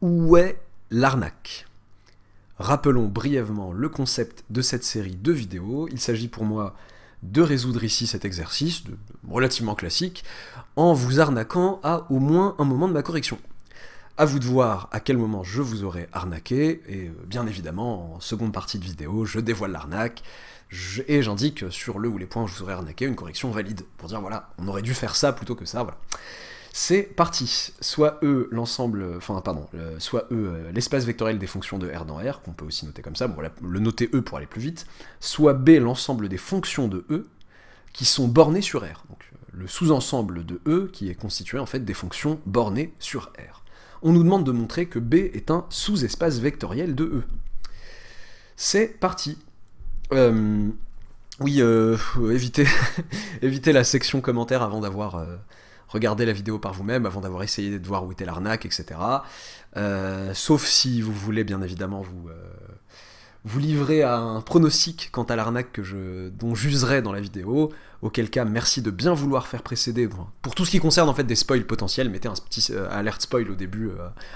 Où est l'arnaque? Rappelons brièvement le concept de cette série de vidéos. Il s'agit pour moi de résoudre ici cet exercice, relativement classique, en vous arnaquant à au moins un moment de ma correction. À vous de voir à quel moment je vous aurai arnaqué, et bien évidemment, en seconde partie de vidéo, je dévoile l'arnaque, et j'indique sur le ou les points où je vous aurai arnaqué une correction valide, pour dire voilà, on aurait dû faire ça plutôt que ça, voilà. C'est parti. Soit soit l'espace vectoriel des fonctions de R dans R, qu'on peut aussi noter comme ça, bon, le noter E pour aller plus vite, soit B l'ensemble des fonctions de E qui sont bornées sur R. Donc le sous-ensemble de E qui est constitué en fait des fonctions bornées sur R. On nous demande de montrer que B est un sous-espace vectoriel de E. C'est parti. Oui, évitez, évitez la section commentaires avant d'avoir regardé la vidéo par vous-même, avant d'avoir essayé de voir où était l'arnaque, etc. Sauf si vous voulez bien évidemment vous livrer à un pronostic quant à l'arnaque dont j'userai dans la vidéo, auquel cas merci de bien vouloir faire précéder, pour tout ce qui concerne en fait des spoils potentiels, mettez un petit alerte spoil au début,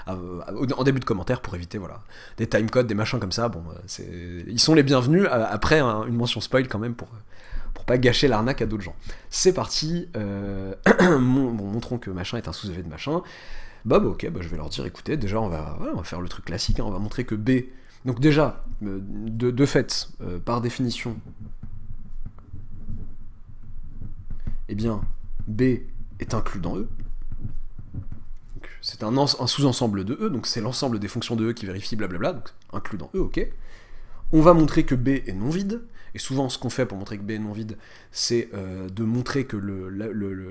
en début de commentaire pour éviter voilà, des timecodes, des machins comme ça, bon, ils sont les bienvenus, après une mention spoil quand même pour pas gâcher l'arnaque à d'autres gens. C'est parti, montrons que machin est un sous-EV de machin, ok, je vais leur dire, écoutez, déjà on va faire le truc classique, hein, on va montrer que B, donc déjà, de fait, par définition, eh bien, B est inclus dans E, c'est un sous-ensemble de E, donc c'est l'ensemble des fonctions de E qui vérifient blablabla, donc inclus dans E, ok. On va montrer que B est non vide, et souvent ce qu'on fait pour montrer que B est non vide, c'est de montrer que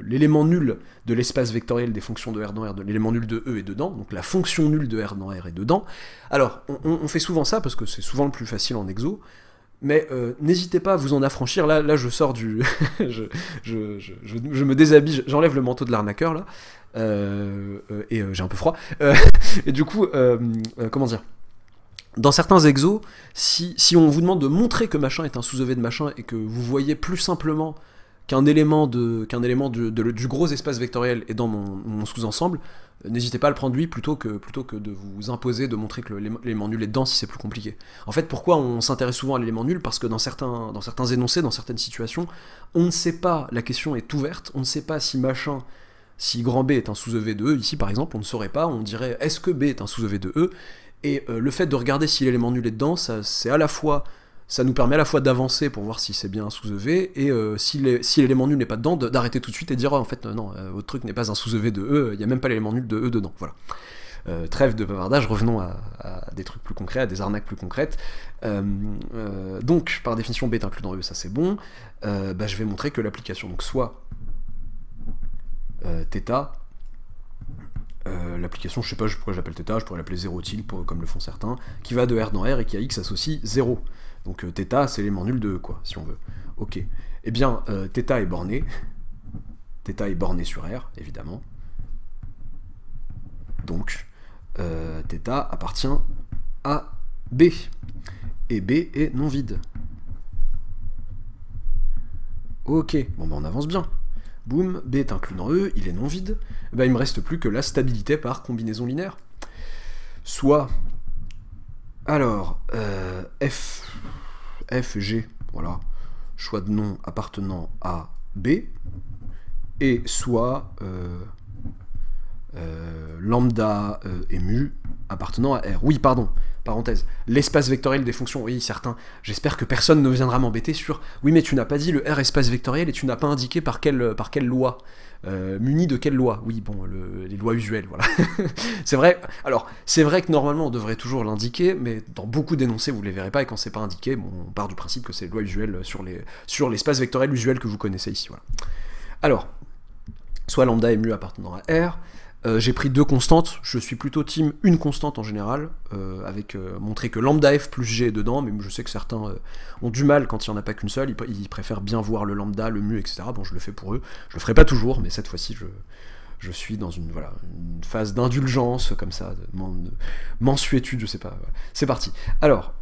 l'élément nul de l'espace vectoriel des fonctions de R dans R, l'élément nul de E est dedans, donc la fonction nulle de R dans R est dedans. Alors, on fait souvent ça, parce que c'est souvent le plus facile en exo, mais n'hésitez pas à vous en affranchir, là je sors du... je me déshabille, j'enlève le manteau de l'arnaqueur, là, et j'ai un peu froid, et du coup, comment dire, dans certains exos, si on vous demande de montrer que machin est un sous-EV de machin et que vous voyez plus simplement qu'un élément du gros espace vectoriel est dans mon sous-ensemble, n'hésitez pas à le prendre lui plutôt que de vous imposer de montrer que l'élément nul est dedans si c'est plus compliqué. En fait, pourquoi on s'intéresse souvent à l'élément nul? Parce que dans certains énoncés, dans certaines situations, on ne sait pas, la question est ouverte, on ne sait pas si machin, si grand B est un sous-EV de E, ici par exemple, on ne saurait pas, on dirait est-ce que B est un sous-EV de E? Et le fait de regarder si l'élément nul est dedans, ça nous permet à la fois d'avancer pour voir si c'est bien un sous-EV, et si l'élément nul n'est pas dedans, d'arrêter tout de suite et de dire en fait non, votre truc n'est pas un sous-EV de E, il n'y a même pas l'élément nul de E dedans, voilà. Trêve de bavardage, revenons à des trucs plus concrets, à des arnaques plus concrètes. Donc, par définition, B est inclus dans E, ça c'est bon. Je vais montrer que l'application, donc soit θ, l'application, je sais pas pourquoi j'appelle θ, je pourrais l'appeler 0 til, comme le font certains, qui va de R dans R et qui à X associe 0. Donc θ, c'est l'élément nul de E, quoi, si on veut. Ok. Eh bien, θ est borné. θ est borné sur R, évidemment. Donc, θ appartient à B. Et B est non vide. Ok, bon on avance bien. Boum, B est inclus dans E, il est non vide, il me reste plus que la stabilité par combinaison linéaire. Soit, alors, F, G, voilà, choix de nom appartenant à B, et soit lambda et mu appartenant à R. Oui, pardon, parenthèse, l'espace vectoriel des fonctions, oui, certains, j'espère que personne ne viendra m'embêter sur « Oui, mais tu n'as pas dit le R espace vectoriel et tu n'as pas indiqué par quelle loi muni de quelle loi ?» Oui, bon, les lois usuelles, voilà. C'est vrai, alors, c'est vrai que normalement on devrait toujours l'indiquer, mais dans beaucoup d'énoncés vous ne les verrez pas, et quand c'est pas indiqué, bon, on part du principe que c'est les lois usuelles sur l'espace vectoriel usuel que vous connaissez ici, voilà. Alors, soit lambda et mu appartenant à R, j'ai pris deux constantes, je suis plutôt team une constante en général, avec montrer que lambda f plus g est dedans, mais je sais que certains ont du mal quand il n'y en a pas qu'une seule, ils préfèrent bien voir le lambda, le mu, etc. Bon, je le fais pour eux, je le ferai pas toujours, mais cette fois-ci je suis dans une phase d'indulgence, comme ça, de mensuétude, je sais pas, voilà. C'est parti. Alors,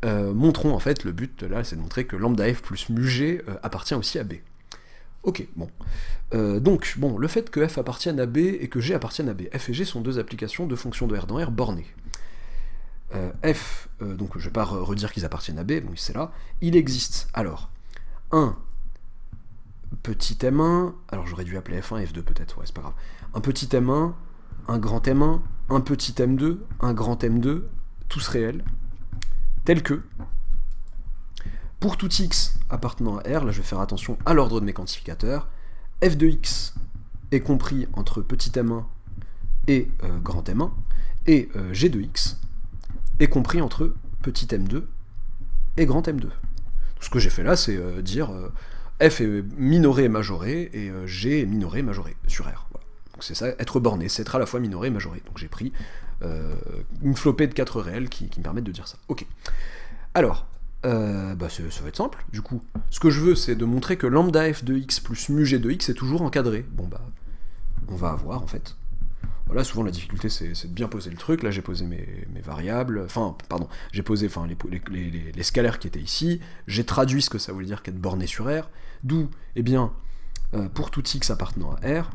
montrons en fait, le but là, c'est de montrer que lambda f plus mu g appartient aussi à B. Ok, bon. Donc, bon, le fait que f appartienne à b et que g appartienne à b. F et g sont deux applications de fonctions de R dans R bornées. F, donc je vais pas redire qu'ils appartiennent à b, bon, c'est là. Il existe, alors, un petit M1, alors j'aurais dû appeler F1 et F2 peut-être, ouais, c'est pas grave. Un petit M1, un grand M1, un petit M2, un grand M2, tous réels, tels que, pour tout x appartenant à R, là je vais faire attention à l'ordre de mes quantificateurs, f de x est compris entre petit m1 et grand m1, et g de x est compris entre petit m2 et grand m2. Ce que j'ai fait là, c'est dire f est minoré et majoré, et g est minoré et majoré sur R. Voilà. Donc c'est ça, être borné, c'est être à la fois minoré et majoré. Donc j'ai pris une flopée de 4 réels qui me permettent de dire ça. Ok. Alors, ça va être simple, du coup. Ce que je veux, c'est de montrer que lambda f de x plus mu g de x est toujours encadré. Bon bah, on va avoir en fait. Voilà, souvent la difficulté c'est de bien poser le truc. Là j'ai posé mes variables, enfin, pardon, j'ai posé les scalaires qui étaient ici, j'ai traduit ce que ça voulait dire qu'être borné sur R, d'où, eh bien, pour tout x appartenant à R,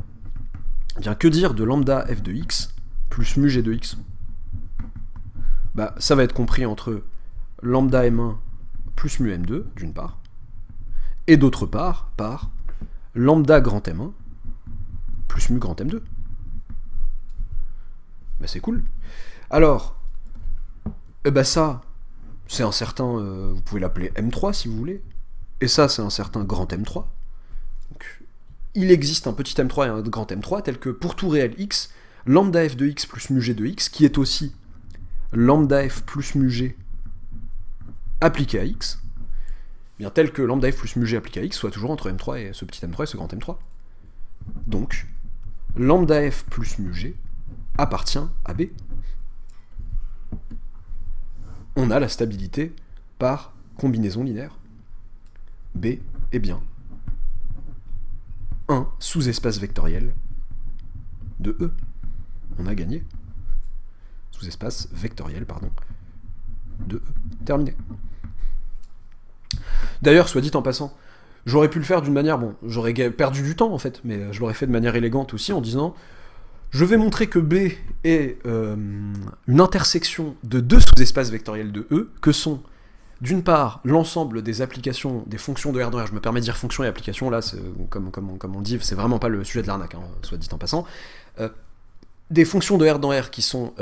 eh bien, que dire de lambda f de x plus mu g de x? Bah, ça va être compris entre lambda m1 plus mu m2, d'une part, et d'autre part, par lambda grand m1 plus mu grand m2. Bah c'est cool. Alors, ça, c'est un certain, vous pouvez l'appeler M3 si vous voulez, et ça c'est un certain grand M3. Donc, il existe un petit M3 et un grand M3, tel que pour tout réel x, lambda f de x plus mu g de x, qui est aussi lambda f plus mu g appliqué à x, bien tel que lambda f plus mu g appliqué à x soit toujours entre M3 et ce petit M3 et ce grand M3. Donc, lambda f plus mu g appartient à B. On a la stabilité par combinaison linéaire. B est bien un sous-espace vectoriel de E. On a gagné. Sous-espace vectoriel, pardon, de E. Terminé. D'ailleurs, soit dit en passant, j'aurais pu le faire d'une manière, bon, j'aurais perdu du temps en fait, mais je l'aurais fait de manière élégante aussi en disant je vais montrer que B est une intersection de deux sous-espaces vectoriels de E, que sont, d'une part, l'ensemble des applications, des fonctions de R dans R, je me permets de dire fonctions et applications, là, comme on dit, c'est vraiment pas le sujet de l'arnaque, hein, soit dit en passant, des fonctions de R dans R qui sont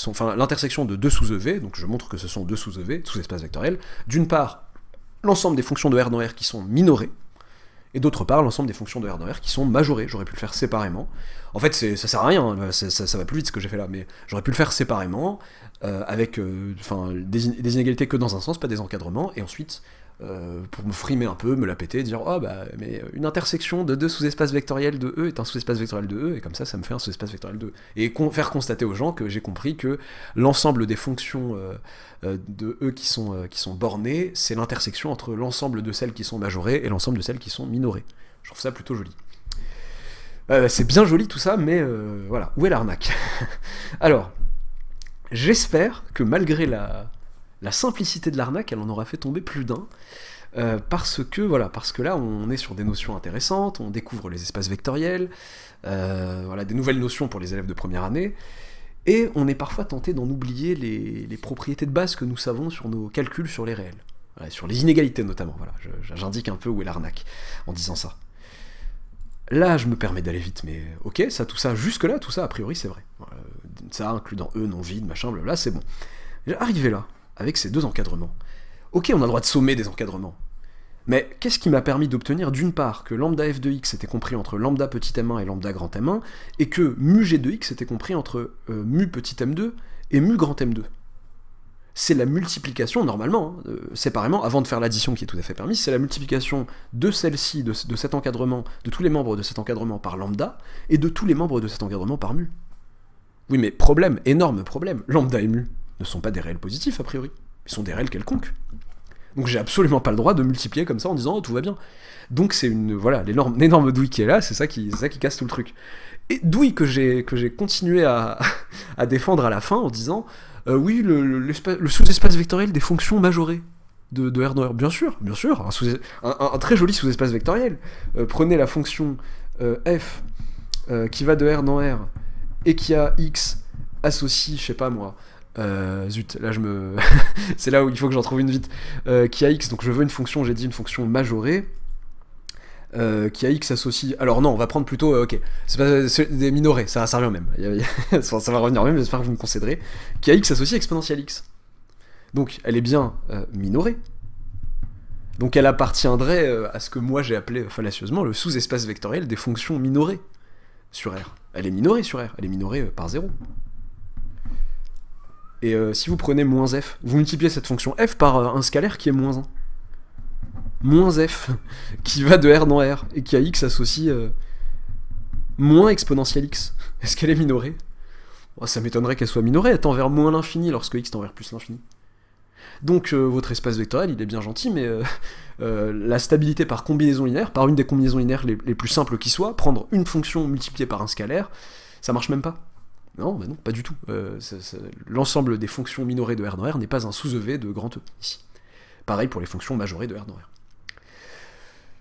enfin, l'intersection de deux sous-EV, donc je montre que ce sont deux sous-EV, sous-espaces vectoriels, d'une part, l'ensemble des fonctions de R dans R qui sont minorées, et d'autre part, l'ensemble des fonctions de R dans R qui sont majorées. J'aurais pu le faire séparément. En fait, ça sert à rien, ça va plus vite ce que j'ai fait là, mais j'aurais pu le faire séparément, avec des inégalités que dans un sens, pas des encadrements, et ensuite, pour me frimer un peu, me la péter, dire « Oh, bah, mais une intersection de deux sous-espaces vectoriels de E est un sous-espace vectoriel de E, et comme ça me fait un sous-espace vectoriel de E. » Et faire constater aux gens que j'ai compris que l'ensemble des fonctions de E qui sont bornées, c'est l'intersection entre l'ensemble de celles qui sont majorées et l'ensemble de celles qui sont minorées. Je trouve ça plutôt joli. C'est bien joli tout ça, mais voilà, où est l'arnaque? Alors, j'espère que malgré la simplicité de l'arnaque, elle en aura fait tomber plus d'un, parce que là, on est sur des notions intéressantes, on découvre les espaces vectoriels, voilà, des nouvelles notions pour les élèves de première année, et on est parfois tenté d'en oublier les propriétés de base que nous savons sur nos calculs sur les réels, voilà, sur les inégalités notamment, voilà, j'indique un peu où est l'arnaque en disant ça. Là, je me permets d'aller vite, mais ok, tout ça, jusque-là, tout ça, a priori, c'est vrai. Ça, inclus dans E, non vide, machin, blablabla, c'est bon. Arrivé là, avec ces deux encadrements, ok, on a le droit de sommer des encadrements, mais qu'est-ce qui m'a permis d'obtenir, d'une part, que lambda f de x était compris entre lambda petit m1 et lambda grand m1, et que mu g de x était compris entre mu petit m2 et mu grand m2. C'est la multiplication, normalement, séparément, avant de faire l'addition qui est tout à fait permise, c'est la multiplication de celle-ci, de cet encadrement, de tous les membres de cet encadrement par lambda, et de tous les membres de cet encadrement par mu. Oui, mais problème, énorme problème, lambda et mu ne sont pas des réels positifs, a priori. Ils sont des réels quelconques. Donc j'ai absolument pas le droit de multiplier comme ça en disant « oh, tout va bien ». Donc c'est voilà, l'énorme douille qui est là, c'est ça qui casse tout le truc. Et douille que j'ai continué à défendre à la fin en disant oui, le sous-espace vectoriel des fonctions majorées de R dans R. Bien sûr, un très joli sous-espace vectoriel. Prenez la fonction f qui va de R dans R et qui a x associe, je sais pas moi, zut, là je me... c'est là où il faut que j'en trouve une vite, qui a x, donc je veux une fonction, j'ai dit une fonction majorée, qui a x associe... Alors non, on va prendre plutôt... ok, c'est des minorés, ça va servir même. Ça va revenir même, j'espère que vous me concéderez. Qui a x associe exponentielle x. Donc elle est bien minorée. Donc elle appartiendrait à ce que moi j'ai appelé fallacieusement le sous-espace vectoriel des fonctions minorées sur R. Elle est minorée sur R, elle est minorée par 0. Et si vous prenez moins f, vous multipliez cette fonction f par un scalaire qui est moins 1. Moins f, qui va de R dans R, et qui a x associe moins exponentielle x. Est-ce qu'elle est minorée? Oh, ça m'étonnerait qu'elle soit minorée, elle tend vers moins l'infini lorsque x tend vers plus l'infini. Donc votre espace vectoriel, il est bien gentil, mais la stabilité par combinaison linéaire, par une des combinaisons linéaires les plus simples qui soient, prendre une fonction multipliée par un scalaire, ça marche même pas. Non, bah non, pas du tout. L'ensemble des fonctions minorées de R dans R n'est pas un sous-EV de grand E, ici. Pareil pour les fonctions majorées de R dans R.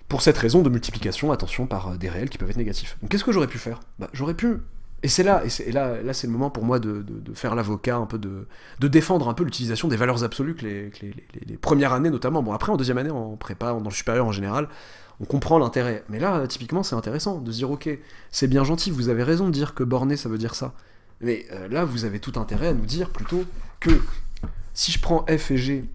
Pour cette raison de multiplication, attention, par des réels qui peuvent être négatifs. Donc qu'est-ce que j'aurais pu faire? Bah, j'aurais pu... Et c'est là c'est le moment pour moi de faire l'avocat, un peu de défendre un peu l'utilisation des valeurs absolues que les premières années notamment. Bon, après en deuxième année, en prépa, dans le supérieur en général, on comprend l'intérêt. Mais là, typiquement, c'est intéressant de se dire, ok, c'est bien gentil, vous avez raison de dire que borné, ça veut dire ça. Mais là, vous avez tout intérêt à nous dire plutôt que si je prends f et g,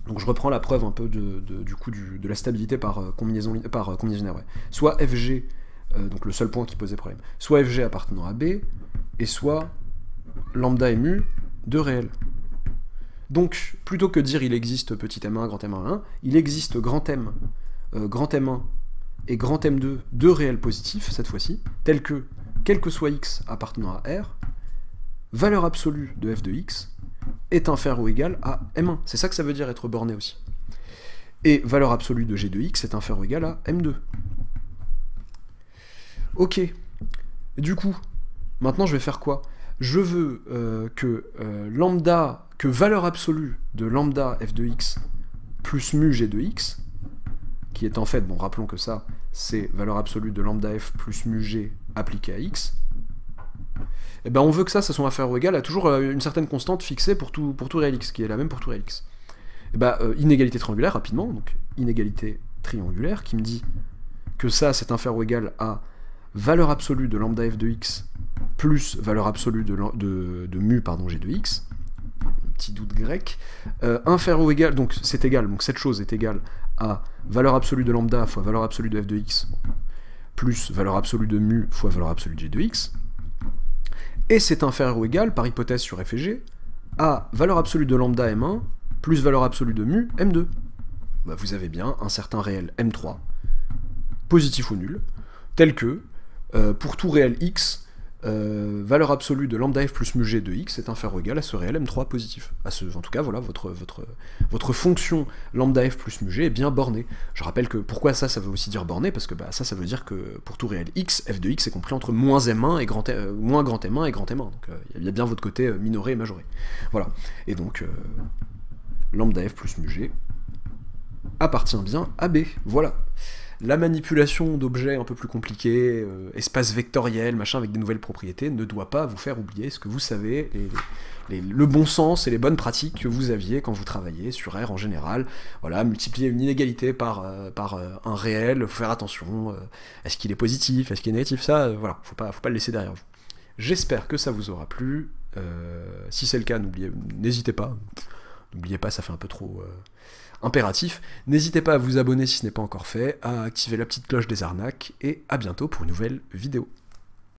donc je reprends la preuve un peu du coup de la stabilité par combinaison linéaire, ouais. Soit fg, donc le seul point qui posait problème, soit fg appartenant à b, et soit lambda mu de réel. Donc, plutôt que de dire il existe petit m1, grand m1, il existe grand m, grand m1 et grand m2, deux réels positifs, cette fois-ci, tels que, quel que soit x appartenant à R, valeur absolue de f de x est inférieure ou égale à m1. C'est ça que ça veut dire être borné aussi. Et valeur absolue de g de x est inférieure ou égale à m2. Ok. Et du coup, maintenant je vais faire quoi? Je veux que valeur absolue de lambda f de x plus mu g de x, qui est en fait, bon rappelons que ça, c'est valeur absolue de lambda f plus mu g appliquée à x, et ben on veut que ça soit inférieur ou égal à toujours une certaine constante fixée pour tout réel x, qui est la même pour tout réel x. Et ben inégalité triangulaire, rapidement, donc inégalité triangulaire, qui me dit que ça c'est inférieur ou égal à valeur absolue de lambda f de x plus valeur absolue de mu g de x, petit doute grec, inférieur ou égal, donc c'est égal, donc cette chose est égale à valeur absolue de lambda fois valeur absolue de f de x plus valeur absolue de mu fois valeur absolue de g de x, et c'est inférieur ou égal, par hypothèse sur f et g, à valeur absolue de lambda m1 plus valeur absolue de mu m2. Bah, vous avez bien un certain réel m3, positif ou nul, tel que, pour tout réel x, valeur absolue de lambda f plus mu g de x est inférieur ou égal à ce réel m3 positif. En tout cas, voilà, votre fonction lambda f plus mu g est bien bornée. Je rappelle que pourquoi ça veut aussi dire borné, parce que bah, ça veut dire que pour tout réel x, f de x est compris entre moins m1 et moins grand m1 et grand m1. Donc il y a bien votre côté minoré et majoré. Voilà. Et donc lambda f plus mu g appartient bien à B. Voilà. La manipulation d'objets un peu plus compliqués, espace vectoriel, machin, avec des nouvelles propriétés, ne doit pas vous faire oublier ce que vous savez, le bon sens et les bonnes pratiques que vous aviez quand vous travaillez sur R en général. Voilà, multiplier une inégalité par un réel, faut faire attention, est-ce qu'il est positif, est-ce qu'il est négatif, ça, voilà, faut pas le laisser derrière vous. J'espère que ça vous aura plu, si c'est le cas, n'hésitez pas, ça fait un peu trop... impératif. N'hésitez pas à vous abonner si ce n'est pas encore fait, à activer la petite cloche des arnaques, et à bientôt pour une nouvelle vidéo.